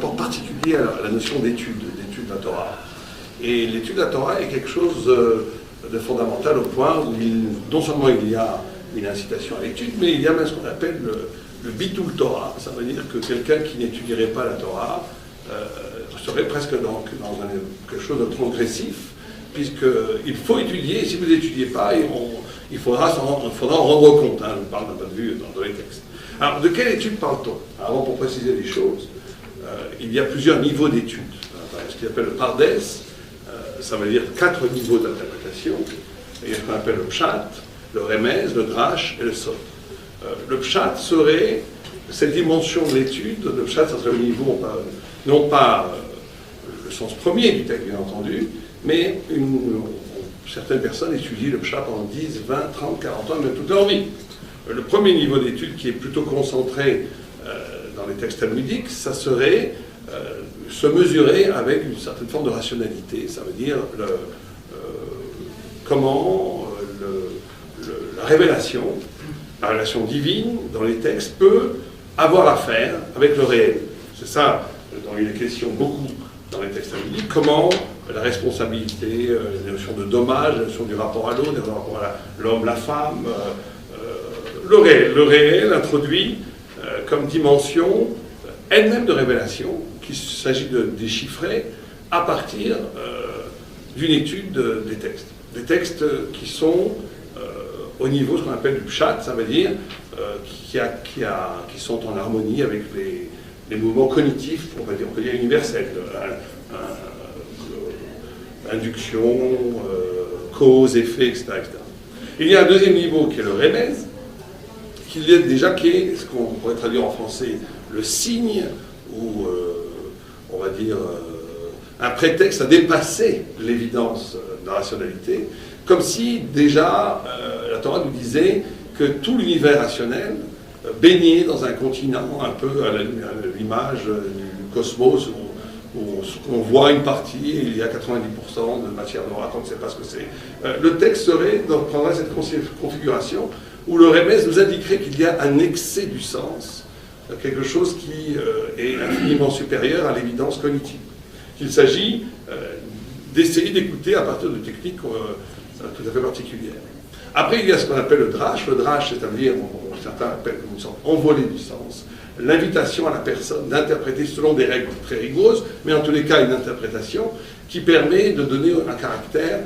rapport particulier à la notion d'étude de la Torah. Et l'étude de la Torah est quelque chose de fondamental au point où non seulement il y a une incitation à l'étude, mais il y a même ce qu'on appelle le bitul Torah. Ça veut dire que quelqu'un qui n'étudierait pas la Torah serait presque dans quelque chose de transgressif, puisqu'il faut étudier, et si vous n'étudiez pas, il faudra en rendre compte. Hein, je parle d'un point de vue dans les textes. Alors, de quelle étude parle-t-on? Avant, pour préciser les choses, il y a plusieurs niveaux d'études. Ce qu'il appelle le pardes, ça veut dire 4 niveaux d'interprétation. Il y a ce qu'on appelle le pshat, le remez, le drash et le sod. Le pshat serait cette dimension de l'étude. Le pshat, ça serait au niveau, non pas le sens premier du texte, bien entendu, mais certaines personnes étudient le pshat pendant 10, 20, 30, 40 ans, même toute leur vie. Le premier niveau d'étude, qui est plutôt concentré dans les textes talmudiques, ça serait se mesurer avec une certaine forme de rationalité. Ça veut dire comment la révélation divine dans les textes peut avoir affaire avec le réel. C'est ça dont il est question beaucoup dans les textes talmudiques. Comment la responsabilité, la notion de dommage, la notion du rapport à l'autre, le rapport à l'homme, la femme, le réel introduit comme dimension elle-même de révélation, qu'il s'agit de déchiffrer à partir d'une étude des textes. Des textes qui sont au niveau, ce qu'on appelle du pshat, ça veut dire qui sont en harmonie avec les mouvements cognitifs, on peut dire universels, induction, cause, effet, etc., etc. Il y a un deuxième niveau qui est le remez, qui est ce qu'on pourrait traduire en français le signe, ou on va dire un prétexte à dépasser l'évidence de la rationalité, comme si déjà la Torah nous disait que tout l'univers rationnel baignait dans un continent un peu à l'image du cosmos, où on voit une partie et il y a 90% de matière noire, on ne sait pas ce que c'est. Le texte prendrait cette configuration où le remez nous indiquerait qu'il y a un excès du sens, quelque chose qui est infiniment supérieur à l'évidence cognitive. Qu'il s'agit d'essayer d'écouter à partir de techniques tout à fait particulières. Après, il y a ce qu'on appelle le drash. Le drash, c'est-à-dire, certains appellent une sorte envolée du sens, l'invitation à la personne d'interpréter selon des règles très rigoureuses, mais en tous les cas une interprétation qui permet de donner un caractère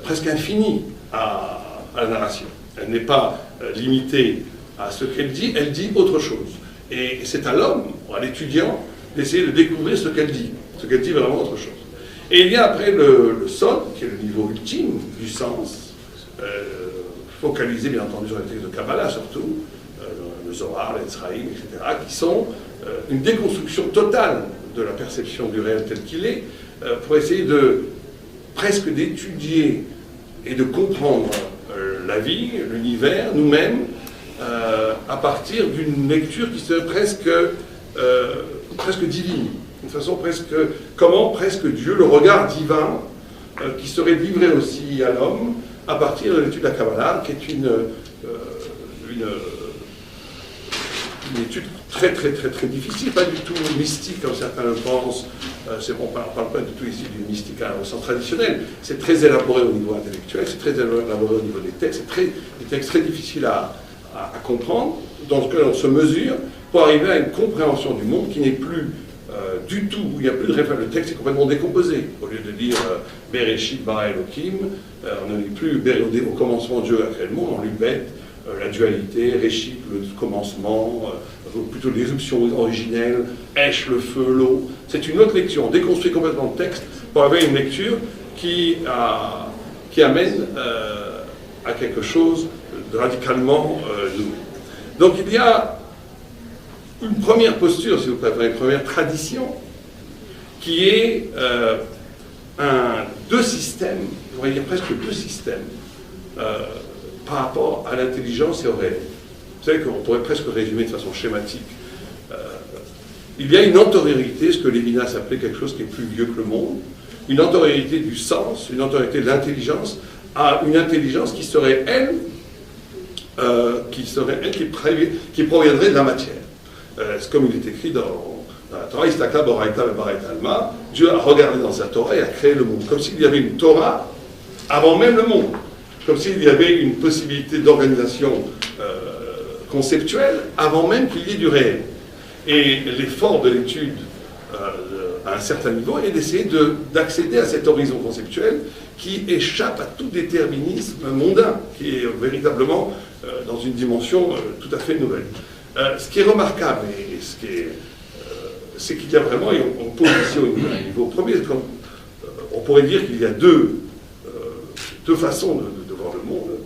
presque infini à la narration. Elle n'est pas limitée à ce qu'elle dit autre chose. Et c'est à l'homme, à l'étudiant, d'essayer de découvrir ce qu'elle dit vraiment autre chose. Et il y a après le sod, qui est le niveau ultime du sens, focalisé bien entendu sur les textes de Kabbalah surtout, le Zohar, l'Etzraïm, etc., qui sont une déconstruction totale de la perception du réel tel qu'il est, pour essayer presque d'étudier et de comprendre la vie, l'univers, nous-mêmes, à partir d'une lecture qui serait presque divine, d'une façon comment presque Dieu, le regard divin, qui serait livré aussi à l'homme, à partir de l'étude de la Kabbalah, qui est une étude très difficile, pas du tout mystique comme certains le pensent. On ne parle pas du tout ici du mystique au sens traditionnel. C'est très élaboré au niveau intellectuel, c'est très élaboré au niveau des textes, c'est des textes très difficiles à comprendre, dans lequel on se mesure pour arriver à une compréhension du monde qui n'est plus du tout, il n'y a plus de référence. Le texte est complètement décomposé. Au lieu de dire Bereshit bara Elohim, on ne lit plus au commencement Dieu a créé le monde, on lit bête, la dualité, Réchit, le commencement, plutôt l'éruption originelle, Esh, le feu, l'eau. C'est une autre lecture. On déconstruit complètement le texte pour avoir une lecture qui amène à quelque chose de radicalement nouveau. Donc il y a une première posture, si vous préférez, une première tradition, qui est deux systèmes, on va dire presque deux systèmes, par rapport à l'intelligence et au réel. Vous savez qu'on pourrait presque résumer de façon schématique. Il y a une antériorité, ce que Lévinas appelait quelque chose qui est plus vieux que le monde, une antériorité du sens, une antériorité de l'intelligence, à une intelligence qui serait, elle, qui proviendrait de la matière. C'est comme il est écrit Dans la Torah, Istakla, Boraita, Baret Alma, Dieu a regardé dans sa Torah et a créé le monde, comme s'il y avait une Torah avant même le monde, comme s'il y avait une possibilité d'organisation conceptuelle avant même qu'il y ait du réel. Et l'effort de l'étude à un certain niveau est d'essayer d'accéder à cet horizon conceptuel qui échappe à tout déterminisme mondain, qui est véritablement dans une dimension tout à fait nouvelle. Ce qui est remarquable, et ce qui est c'est qu'il y a vraiment, et on pose ici à un niveau premier, comme, on pourrait dire qu'il y a deux façons de voir le monde.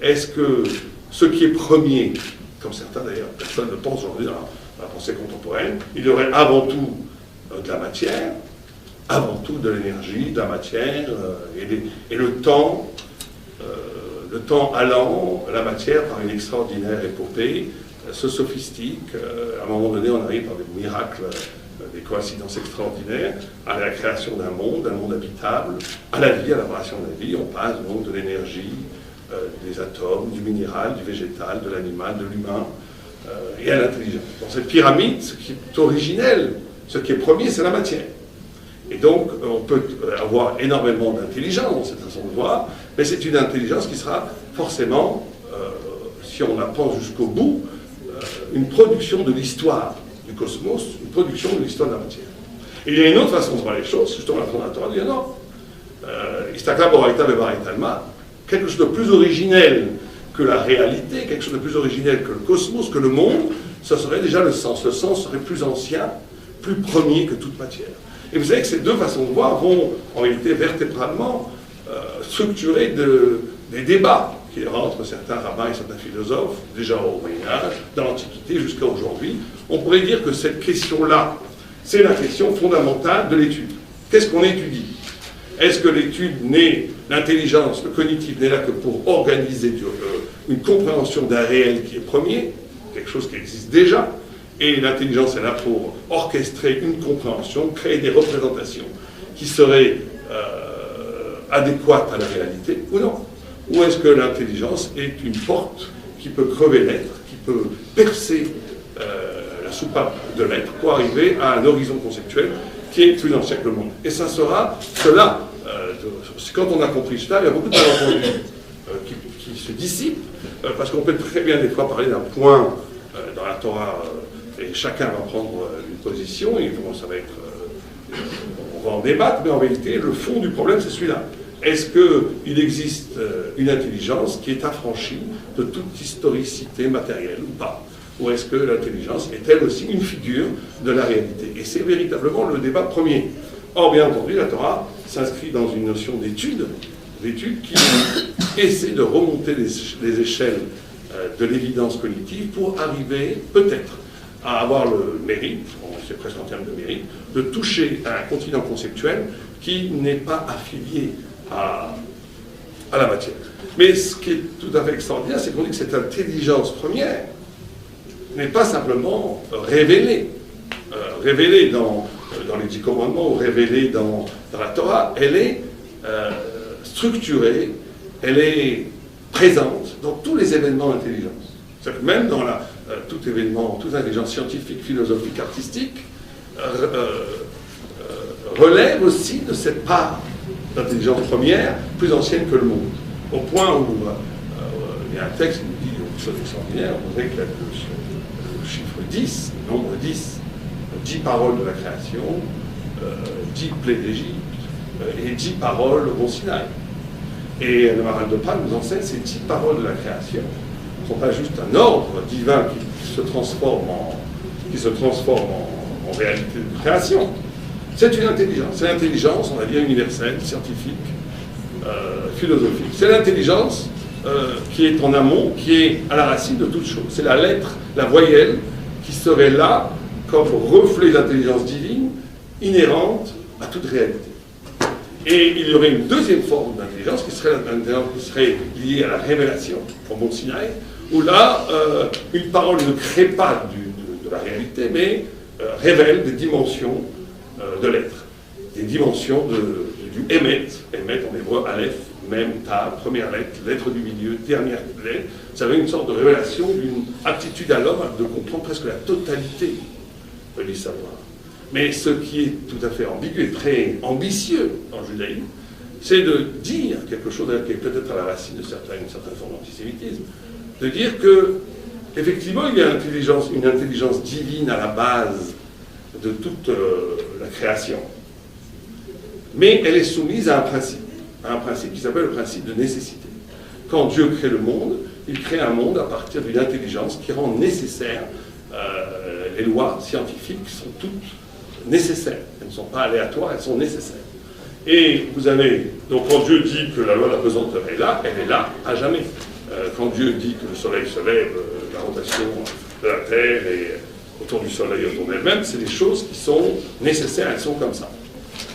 Est-ce que ce qui est premier, comme certains d'ailleurs, personne ne pense aujourd'hui dans la pensée contemporaine, il y aurait avant tout de la matière, avant tout de l'énergie, de la matière, et le temps allant, la matière par une extraordinaire épopée, se sophistique, à un moment donné on arrive par des miracles, des coïncidences extraordinaires, à la création d'un monde habitable, à la vie, à l'apparition de la vie. On passe donc de l'énergie, des atomes, du minéral, du végétal, de l'animal, de l'humain, et à l'intelligence. Dans cette pyramide, ce qui est originel, ce qui est premier, c'est la matière. Et donc, on peut avoir énormément d'intelligence dans cette façon de voir, mais c'est une intelligence qui sera forcément, si on la pense jusqu'au bout, une production de l'histoire du cosmos, une production de l'histoire de la matière. Et il y a une autre façon de voir les choses, justement la fondateur dit non. Istakla, Boraita, Baret Alma, quelque chose de plus originel que la réalité, quelque chose de plus originel que le cosmos, que le monde, ça serait déjà le sens. Le sens serait plus ancien, plus premier que toute matière. Et vous savez que ces deux façons de voir vont, en réalité, vertébralement structurer des débats qui rentrent certains rabbins et certains philosophes, déjà au Moyen-Âge, dans l'Antiquité jusqu'à aujourd'hui. On pourrait dire que cette question-là, c'est la question fondamentale de l'étude. Qu'est-ce qu'on étudie? Est-ce que l'étude n'est, l'intelligence, le cognitif n'est là que pour organiser une compréhension d'un réel qui est premier, quelque chose qui existe déjà, et l'intelligence est là pour orchestrer une compréhension, créer des représentations qui seraient adéquates à la réalité, ou non? Ou est-ce que l'intelligence est une porte qui peut crever l'être, qui peut percer la soupape de l'être pour arriver à un horizon conceptuel qui est plus ancien que le monde? Et ça sera cela. Quand on a compris cela, il y a beaucoup de malentendus qui se dissipent, parce qu'on peut très bien des fois parler d'un point dans la Torah, et chacun va prendre une position, et ça va être, on va en débattre, mais en réalité, le fond du problème, c'est celui-là. Est-ce qu'il existe une intelligence qui est affranchie de toute historicité matérielle ou pas? Ou est-ce que l'intelligence est elle aussi une figure de la réalité? Et c'est véritablement le débat premier. Or, bien entendu, la Torah s'inscrit dans une notion d'étude qui essaie de remonter les échelles de l'évidence cognitive pour arriver, peut-être, à avoir le mérite, c'est presque en termes de mérite, de toucher à un continent conceptuel qui n'est pas affilié à la matière. Mais ce qui est tout à fait extraordinaire, c'est qu'on dit que cette intelligence première n'est pas simplement révélée dans les 10 commandements ou révélée dans la Torah, elle est structurée, elle est présente dans tous les événements d'intelligence. C'est-à-dire que même dans tout événement, toute intelligence scientifique, philosophique, artistique, relève aussi de cette part d'intelligence première plus ancienne que le monde. Au point où il y a un texte qui nous dit une chose extraordinaire, on dirait que le chiffre 10, le nombre 10, 10 paroles de la création, 10 plaies d'Égypte et 10 paroles au Sinaï. Et le Maharal de Prague nous enseigne ces 10 paroles de la création ne sont pas juste un ordre divin qui se transforme en réalité de création. C'est une intelligence. C'est l'intelligence, on va dire, universelle, scientifique, philosophique. C'est l'intelligence qui est en amont, qui est à la racine de toute chose. C'est la lettre, la voyelle, qui serait là comme reflet d'intelligence divine, inhérente à toute réalité. Et il y aurait une deuxième forme d'intelligence qui serait liée à la révélation, au Mont Sinaï, où là, une parole ne crée pas de la réalité, mais révèle des dimensions de l'être, des dimensions du Emet, Emet en hébreu, Aleph, Mem, Ta, première lettre du milieu, dernière lettre. Ça avait une sorte de révélation d'une aptitude à l'homme de comprendre presque la totalité du savoir. Mais ce qui est tout à fait ambigu et très ambitieux dans le judaïsme, c'est de dire quelque chose qui est peut-être à la racine de une certaine forme d'antisémitisme, de dire que effectivement il y a une intelligence divine à la base de toute la création, mais elle est soumise à un principe qui s'appelle le principe de nécessité. Quand Dieu crée le monde, il crée un monde à partir d'une intelligence qui rend nécessaire les lois scientifiques sont toutes nécessaires. Elles ne sont pas aléatoires, elles sont nécessaires. Et vous avez, donc quand Dieu dit que la loi de la pesanteur est là, elle est là à jamais. Quand Dieu dit que le soleil se lève, la rotation de la Terre et autour du soleil autour d'elle-même, c'est des choses qui sont nécessaires, elles sont comme ça.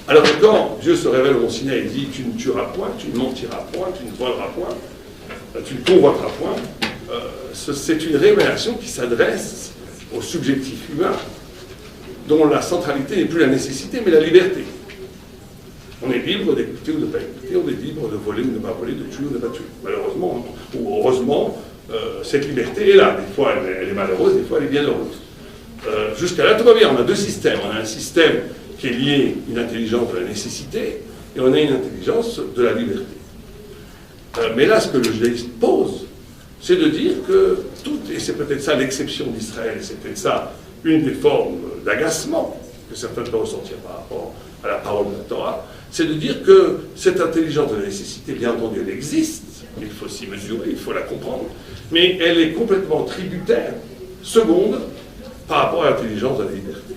Alors que quand Dieu se révèle au Mont Sinaï et dit tu ne tueras point, tu ne mentiras point, tu ne voleras point, tu ne convoiteras point, c'est une révélation qui s'adresse au subjectif humain, dont la centralité n'est plus la nécessité, mais la liberté. On est libre d'écouter ou de ne pas écouter, on est libre de voler ou de ne pas voler, de tuer ou de ne pas tuer. Malheureusement, ou heureusement, cette liberté est là. Des fois, elle est malheureuse, des fois, elle est bien heureuse. Jusqu'à là, tout va bien. On a deux systèmes. On a un système qui est lié à une intelligence de la nécessité, et on a une intelligence de la liberté. Mais là, ce que le judaïsme pose, c'est de dire que tout, et c'est peut-être ça l'exception d'Israël, et c'est peut-être ça une des formes d'agacement que certains peuvent ressentir par rapport à la parole de la Torah, c'est de dire que cette intelligence de la nécessité, bien entendu, elle existe, il faut s'y mesurer, il faut la comprendre, mais elle est complètement tributaire, seconde, par rapport à l'intelligence de la liberté.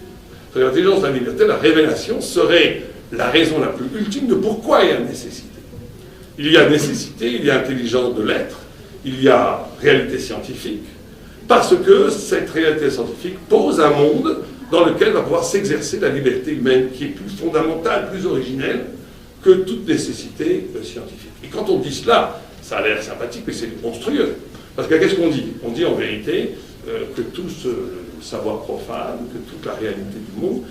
L'intelligence de la liberté, la révélation, serait la raison la plus ultime de pourquoi il y a nécessité. Il y a nécessité, il y a intelligence de l'être, il y a réalité scientifique, parce que cette réalité scientifique pose un monde dans lequel va pouvoir s'exercer la liberté humaine qui est plus fondamentale, plus originelle que toute nécessité scientifique. Et quand on dit cela, ça a l'air sympathique, mais c'est monstrueux. Parce que qu'est-ce qu'on dit? On dit en vérité que tout ce savoir profane, que toute la réalité du monde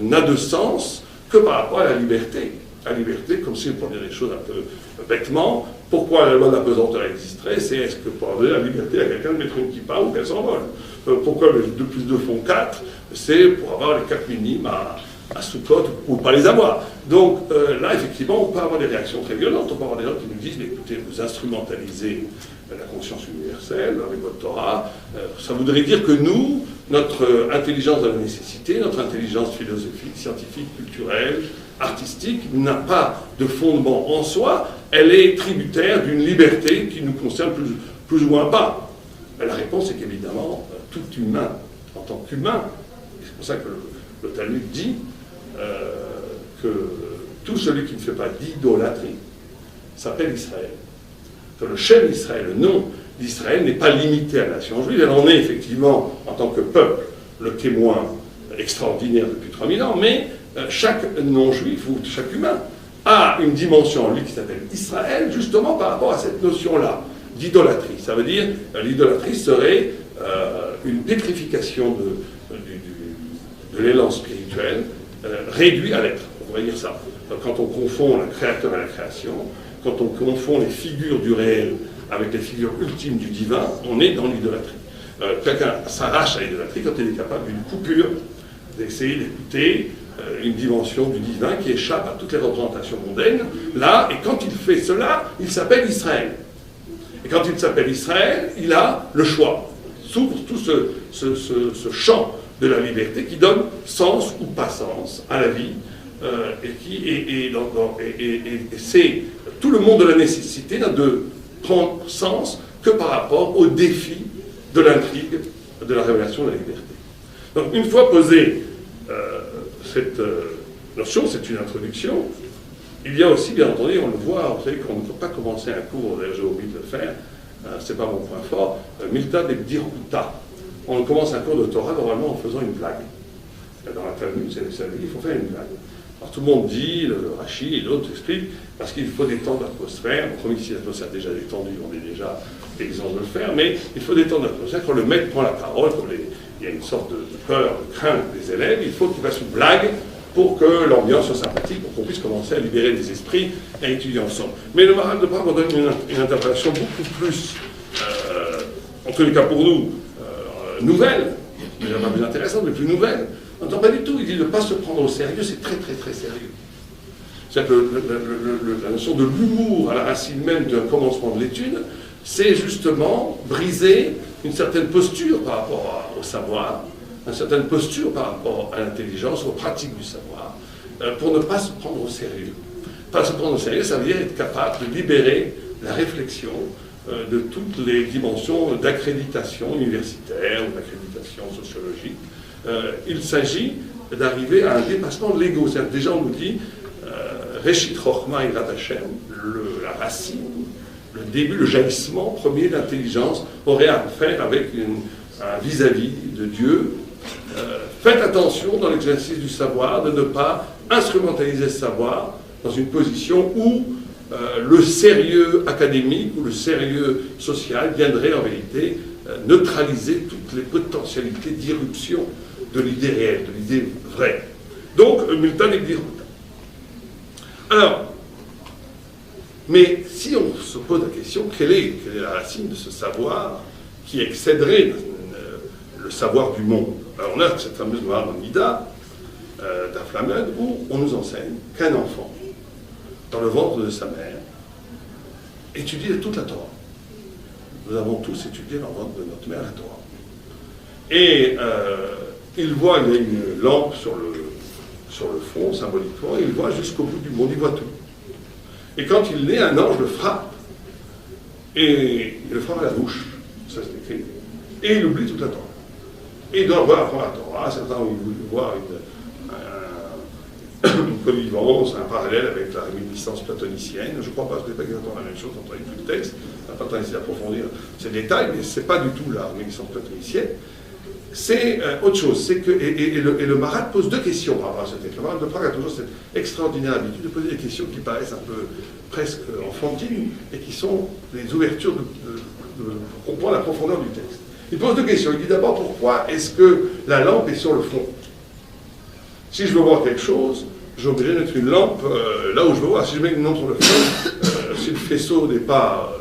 n'a de sens que par rapport à la liberté. La liberté, comme si on prenait des choses un peu bêtement, pourquoi la loi de la pesanteur existerait? C'est est-ce que pour donner la liberté à quelqu'un de mettre une kippa ou qu'elle s'envole? Pourquoi le 2 plus 2 font 4? C'est pour avoir les 4 minimes à Sukkot ou pas les avoir. Donc là, effectivement, on peut avoir des réactions très violentes. On peut avoir des gens qui nous disent, mais écoutez, vous instrumentalisez la conscience universelle avec votre Torah. Ça voudrait dire que nous, notre intelligence de la nécessité, notre intelligence philosophique, scientifique, culturelle, artistique, n'a pas de fondement en soi. Elle est tributaire d'une liberté qui nous concerne plus ou moins pas. Mais la réponse est qu'évidemment, tout humain, en tant qu'humain, c'est pour ça que le Talmud dit que tout celui qui ne fait pas d'idolâtrie s'appelle Israël. Que le Shem Israël, le nom d'Israël, n'est pas limité à la nation juive. Elle en est effectivement, en tant que peuple, le témoin extraordinaire depuis 3000 ans, mais chaque non-juif ou chaque humain a une dimension en lui qui s'appelle Israël, justement par rapport à cette notion-là d'idolâtrie. Ça veut dire l'idolâtrie serait une pétrification de l'élan spirituel réduit à l'être. On pourrait dire ça. Quand on confond le créateur et la création, quand on confond les figures du réel avec les figures ultimes du divin, on est dans l'idolâtrie. Quelqu'un s'arrache à l'idolâtrie quand il est capable d'une coupure, d'essayer d'écouter une dimension du divin qui échappe à toutes les représentations mondaines. Là, et quand il fait cela, il s'appelle Israël. Et quand il s'appelle Israël, il a le choix. S'ouvre tout ce champ de la liberté qui donne sens ou pas sens à la vie. Et c'est tout le monde de la nécessité n'a de prendre sens que par rapport au défi de l'intrigue de la révélation de la liberté. Donc une fois posée cette notion, c'est une introduction, il y a aussi, bien entendu, on le voit, vous savez qu'on ne peut pas commencer un cours, d'ailleurs j'ai oublié de le faire, c'est pas mon point fort, Milta de Bdiruta. On commence un cours de Torah normalement en faisant une blague. Dans la Talmud, il faut faire une blague. Alors tout le monde dit, le Rashi et d'autres expliquent, parce qu'il faut détendre l'atmosphère. Bon, comme ici l'atmosphère est déjà détendue, on est déjà exempt de le faire, mais il faut détendre l'atmosphère. Quand le maître prend la parole, il y a une sorte de peur, de crainte des élèves, il faut qu'il fasse une blague pour que l'ambiance soit sympathique, pour qu'on puisse commencer à libérer les esprits et à étudier ensemble. Mais le Maharal de Prague, on donne une interprétation beaucoup plus, en tous les cas pour nous, nouvelle, déjà pas plus intéressante, mais plus nouvelle, Non, pas du tout. Il dit de ne pas se prendre au sérieux, c'est très très très sérieux. C'est-à-dire que la notion de l'humour à la racine même d'un commencement de l'étude, c'est justement briser une certaine posture par rapport au savoir, une certaine posture par rapport à l'intelligence, aux pratiques du savoir, pour ne pas se prendre au sérieux. Pas se prendre au sérieux, ça veut dire être capable de libérer la réflexion de toutes les dimensions d'accréditation universitaire ou d'accréditation sociologique. Il s'agit d'arriver à un dépassement de l'ego. Déjà, on nous dit Reshit Chochma Yirat Hashem, la racine, le début, le jaillissement premier de l'intelligence aurait à faire avec un vis-à-vis de Dieu. Faites attention dans l'exercice du savoir de ne pas instrumentaliser ce savoir dans une position où le sérieux académique ou le sérieux social viendrait en vérité neutraliser toutes les potentialités d'irruption de l'idée réelle, de l'idée vraie. Donc, Milton est dit. Alors, mais si on se pose la question, quelle est la racine de ce savoir qui excéderait le savoir du monde? Alors, on a cette fameuse Noire Nida d'Aflamed où on nous enseigne qu'un enfant, dans le ventre de sa mère, étudie toute la Torah. Nous avons tous étudié dans le ventre de notre mère la Torah. Et il voit, il y a une lampe sur le front, symboliquement, et il voit jusqu'au bout du monde, il voit tout. Et quand il naît, un ange le frappe, et il le frappe à la bouche, ça c'est écrit, et il oublie toute la Torah. Et il doit voir la Torah, certains vont voir une connivence, un parallèle avec la réminiscence platonicienne. Je ne crois pas que ce n'est pas exactement la même chose quand on lit le texte. On n'a pas le temps d'approfondir ces détails, mais ce n'est pas du tout la réminiscence platonicienne. C'est autre chose. C'est que, et le Marat pose deux questions par rapport à ce texte. Le Marat de Prague a toujours cette extraordinaire habitude de poser des questions qui paraissent un peu presque enfantines et qui sont les ouvertures pour comprendre la profondeur du texte. Il pose deux questions. Il dit d'abord pourquoi est-ce que la lampe est sur le front? Si je veux voir quelque chose, j'ai obligé de mettre une lampe là où je veux voir. Si je mets une lampe sur le front, si le faisceau n'est pas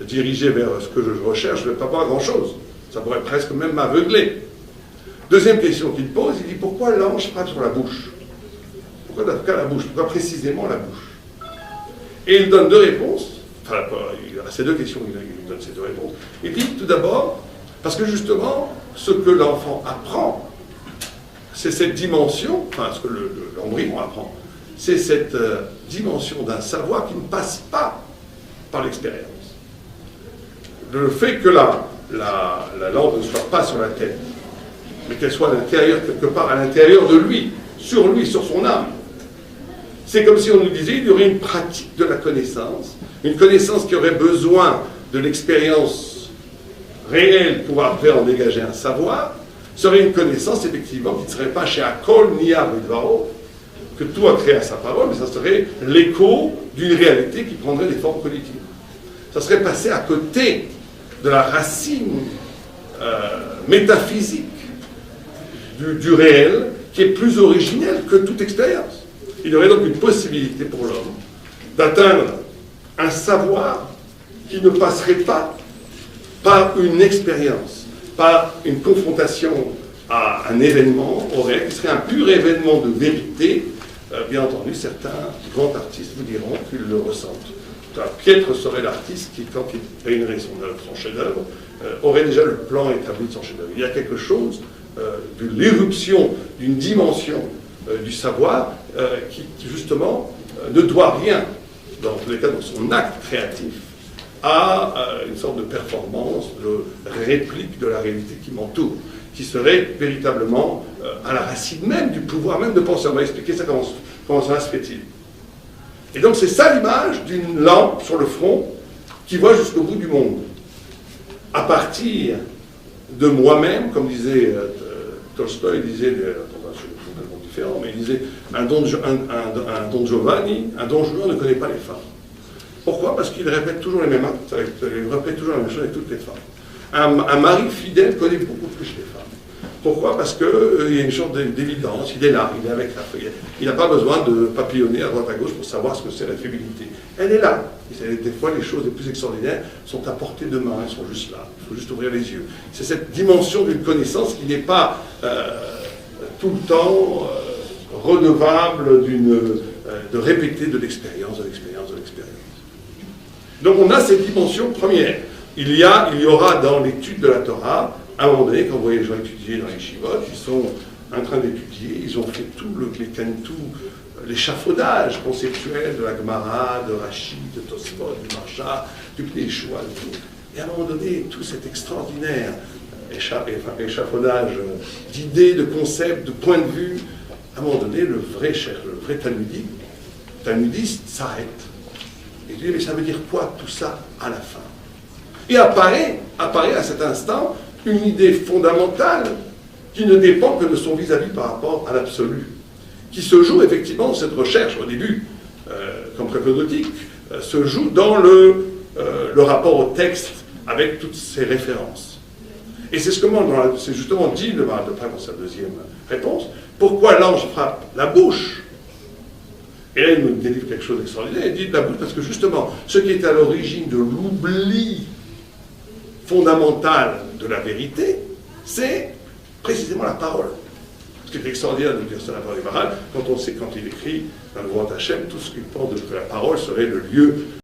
dirigé vers ce que je recherche, je ne vais pas voir grand-chose. Ça pourrait presque même m'aveugler. Deuxième question qu'il pose, il dit pourquoi l'ange frappe sur la bouche? Pourquoi la bouche? Pourquoi précisément la bouche? Et il donne deux réponses. Enfin, il a ces deux questions, il donne ces deux réponses. Il dit tout d'abord, parce que justement, ce que l'enfant apprend, c'est cette dimension, enfin ce que l'embryon apprend, c'est cette dimension d'un savoir qui ne passe pas par l'expérience. Le fait que la lampe ne soit pas sur la tête, mais qu'elle soit à l'intérieur, quelque part à l'intérieur de lui, sur son âme. C'est comme si on nous disait qu'il y aurait une pratique de la connaissance, une connaissance qui aurait besoin de l'expérience réelle pour pouvoir en dégager un savoir, serait une connaissance effectivement qui ne serait pas chez Akol ni à Vidvaro, que tout a créé à sa parole, mais ça serait l'écho d'une réalité qui prendrait des formes collectives. Ça serait passé à côté de la racine métaphysique du réel, qui est plus originel que toute expérience. Il y aurait donc une possibilité pour l'homme d'atteindre un savoir qui ne passerait pas par une expérience, par une confrontation à un événement au réel, qui serait un pur événement de vérité. Bien entendu, certains grands artistes vous diront qu'ils le ressentent. Piètre serait l'artiste qui, quand il réunirait son chef-d'œuvre, aurait déjà le plan établi de son chef-d'œuvre. Il y a quelque chose de l'éruption d'une dimension du savoir qui justement ne doit rien, dans tous les cas dans son acte créatif, à une sorte de performance, de réplique de la réalité qui m'entoure, qui serait véritablement à la racine même du pouvoir même de penser. On va expliquer ça comment ça se fait-il. Et donc c'est ça l'image d'une lampe sur le front qui voit jusqu'au bout du monde. À partir de moi-même, comme disait Tolstoï, il disait, c'est complètement différent, mais il disait un Don Giovanni, un Don Juan ne connaît pas les femmes. Pourquoi? Parce qu'il répète toujours les mêmes actes, il répète toujours la même chose avec toutes les femmes. Un mari fidèle connaît beaucoup plus les femmes. Pourquoi? Parce qu'il y a une sorte d'évidence, il est là, il est avec la fille. Il n'a pas besoin de papillonner à droite à gauche pour savoir ce que c'est la féminité. Elle est là. Et des fois, les choses les plus extraordinaires sont à portée de main, elles sont juste là. Il faut juste ouvrir les yeux. C'est cette dimension d'une connaissance qui n'est pas tout le temps redevable de répéter de l'expérience, de l'expérience, de l'expérience. Donc on a cette dimension première. Il y aura dans l'étude de la Torah, à un moment donné, quand vous voyez les gens étudier dans les shivot, ils sont en train d'étudier, ils ont fait tout l'échafaudage conceptuel de la Gemara, de Rashi, de Tosfot, du Marsha, du Pnei Yeshua, et à un moment donné, tout cet extraordinaire échafaudage d'idées, de concepts, de points de vue, à un moment donné, le vrai talmudiste s'arrête. Et dit, mais ça veut dire quoi tout ça à la fin? Et apparaît à cet instant une idée fondamentale qui ne dépend que de son vis-à-vis par rapport à l'absolu, qui se joue effectivement, cette recherche au début, comme prépodeutique, se joue dans le rapport au texte avec toutes ces références. Et c'est c'est justement dit le Maharal de Prague dans sa deuxième réponse, pourquoi l'ange frappe la bouche. Et là, il nous délivre quelque chose d'extraordinaire. Il dit de la bouche parce que justement, ce qui est à l'origine de l'oubli fondamental de la vérité, c'est précisément la parole. Ce qui est extraordinaire de dire ça dans la parole du Maharal, quand il écrit dans le Grand Hachem, tout ce qu'il pense de que la parole serait le lieu